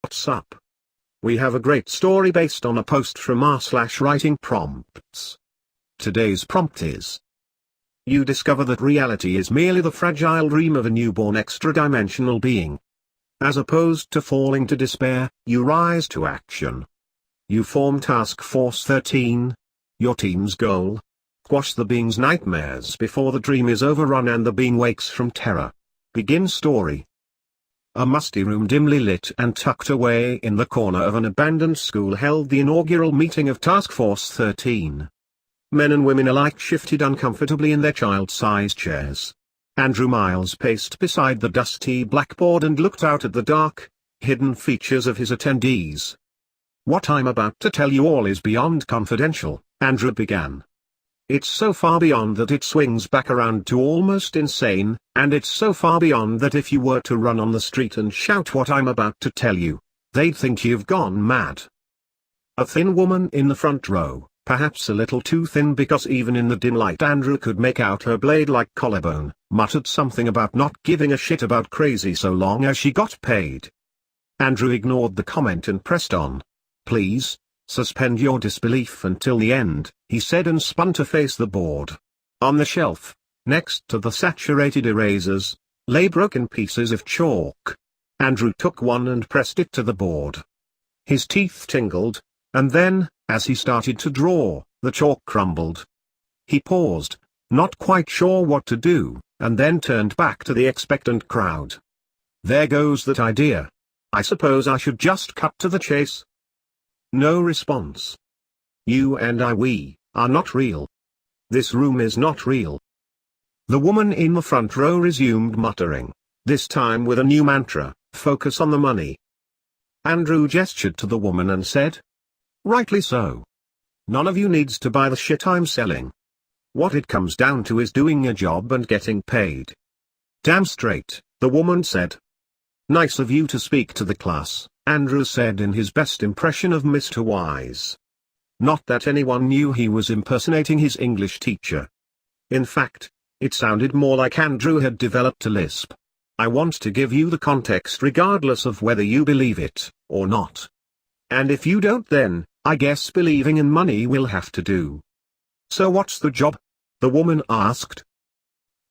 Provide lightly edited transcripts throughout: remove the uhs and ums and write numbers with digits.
What's up? We have a great story based on a post from r/WritingPrompts. Today's prompt is: you discover that reality is merely the fragile dream of a newborn extra-dimensional being. As opposed to falling to despair, you rise to action. You form Task Force 13. Your team's goal? Quash the being's nightmares before the dream is overrun and the being wakes from terror. Begin story. A musty room dimly lit and tucked away in the corner of an abandoned school held the inaugural meeting of Task Force 13. Men and women alike shifted uncomfortably in their child-sized chairs. Andrew Miles paced beside the dusty blackboard and looked out at the dark, hidden features of his attendees. "What I'm about to tell you all is beyond confidential," Andrew began. "It's so far beyond that it swings back around to almost insane, and it's so far beyond that if you were to run on the street and shout what I'm about to tell you, they'd think you've gone mad." A thin woman in the front row, perhaps a little too thin because even in the dim light Andrew could make out her blade-like collarbone, muttered something about not giving a shit about crazy so long as she got paid. Andrew ignored the comment and pressed on. "Please, suspend your disbelief until the end," he said, and spun to face the board. On the shelf, next to the saturated erasers, lay broken pieces of chalk. Andrew took one and pressed it to the board. His teeth tingled, and then, as he started to draw, the chalk crumbled. He paused, not quite sure what to do, and then turned back to the expectant crowd. "There goes that idea. I suppose I should just cut to the chase." No response. "You and we are not real. This room is not real." The woman in the front row resumed muttering, this time with a new mantra: "Focus on the money." Andrew gestured to the woman and said, "Rightly so. None of you needs to buy the shit I'm selling. What it comes down to is doing a job and getting paid." "Damn straight," the woman said. "Nice of you to speak to the class," Andrew said in his best impression of Mr. Wise. Not that anyone knew he was impersonating his English teacher. In fact, it sounded more like Andrew had developed a lisp. "I want to give you the context regardless of whether you believe it or not. And if you don't, then, I guess believing in money will have to do." "So what's the job?" the woman asked.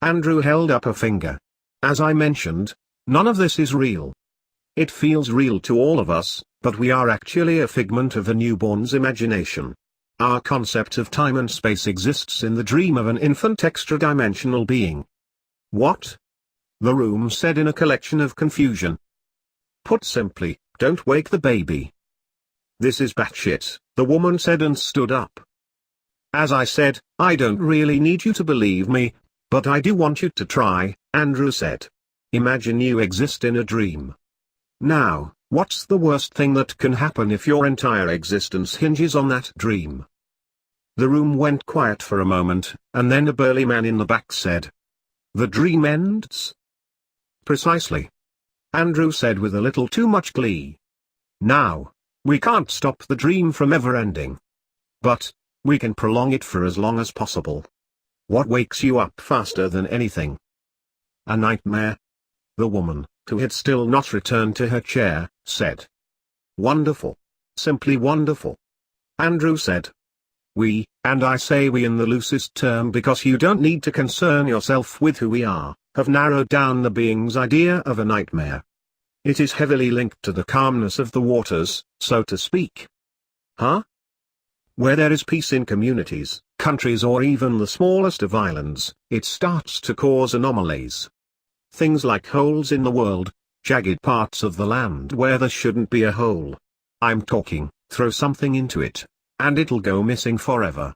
Andrew held up a finger. "As I mentioned, none of this is real. It feels real to all of us, but we are actually a figment of a newborn's imagination. Our concept of time and space exists in the dream of an infant extra-dimensional being." "What?" the room said in a collection of confusion. "Put simply, don't wake the baby." "This is batshit," the woman said and stood up. "As I said, I don't really need you to believe me, but I do want you to try," Andrew said. "Imagine you exist in a dream. Now, what's the worst thing that can happen if your entire existence hinges on that dream?" The room went quiet for a moment, and then a burly man in the back said, "The dream ends?" "Precisely," Andrew said with a little too much glee. "Now, we can't stop the dream from ever ending. But, we can prolong it for as long as possible. What wakes you up faster than anything?" "A nightmare," the woman, who had still not returned to her chair, said. "Wonderful. Simply wonderful," Andrew said. "We, and I say we in the loosest term because you don't need to concern yourself with who we are, have narrowed down the being's idea of a nightmare. It is heavily linked to the calmness of the waters, so to speak." "Huh?" "Where there is peace in communities, countries, or even the smallest of islands, it starts to cause anomalies. Things like holes in the world, jagged parts of the land where there shouldn't be a hole. I'm talking, throw something into it, and it'll go missing forever."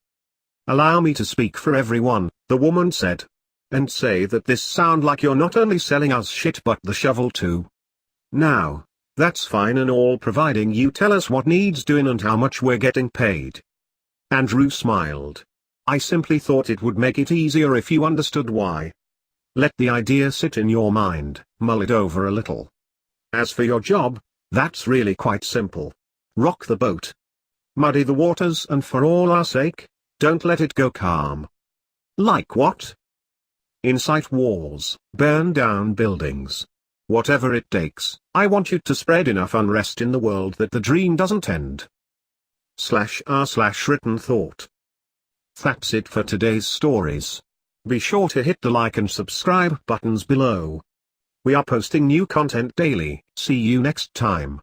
"Allow me to speak for everyone," the woman said. "And say that this sound like you're not only selling us shit but the shovel too. Now, that's fine and all providing you tell us what needs doing and how much we're getting paid." Andrew smiled. "I simply thought it would make it easier if you understood why. Let the idea sit in your mind, mull it over a little. As for your job, that's really quite simple. Rock the boat. Muddy the waters, and for all our sake, don't let it go calm." "Like what?" "Incite wars, burn down buildings. Whatever it takes, I want you to spread enough unrest in the world that the dream doesn't end. /r/written thought. That's it for today's stories. Be sure to hit the like and subscribe buttons below. We are posting new content daily. See you next time.